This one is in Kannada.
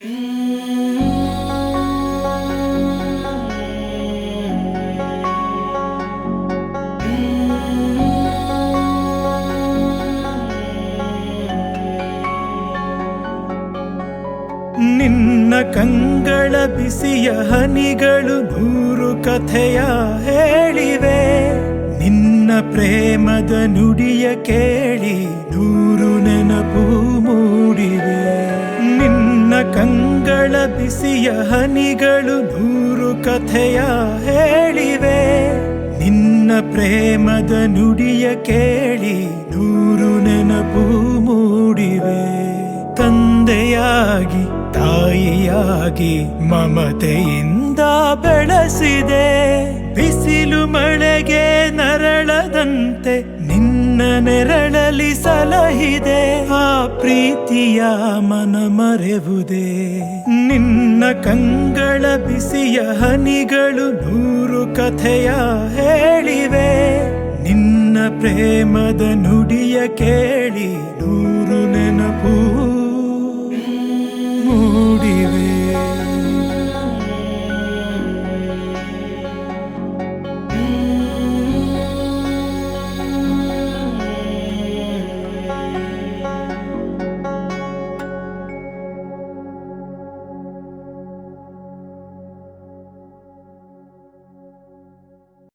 ನಿನ್ನ ಕಂಗಳ ಬಿಸಿಯ ಹನಿಗಳು ನೂರು ಕಥೆಯ ಹೇಳಿವೆ. ನಿನ್ನ ಪ್ರೇಮದ ನುಡಿಯ ಕೇಳಿ ನೂರು ನೆನಪು ಮೂಡಿವೆ. ನಿನ್ನ ಕಂಗಳ ಬಿಸಿಯ ಹನಿಗಳು ನೂರು ಕಥೆಯ ಹೇಳಿವೆ. ನಿನ್ನ ಪ್ರೇಮದ ನುಡಿಯ ಕೇಳಿ ನೂರು ನೆನಪು ಮೂಡಿವೆ. ತಂದೆಯಾಗಿ ತಾಯಿಯಾಗಿ ಮಮತೆಯಿಂದ ಬೆಳೆಸಿದೆ. ಬಿಸಿಲು ಮಳೆಗೆ ನರಳದಂತೆ ನಿನ್ನ ನೆರಳಲಿ ಸಲಹಿದೆ. ಆ ಪ್ರೀತಿಯ ಮನ ಮರೆವುದೇ. ನಿನ್ನ ಕಂಗಳ ಬಿಸಿಯ ಹನಿಗಳು ನೂರು ಕಥೆಯ ಹೇಳಿವೆ. ನಿನ್ನ ಪ್ರೇಮದ ನುಡಿಯ ಕೇಳಿ ನೂರು ನೆನಪು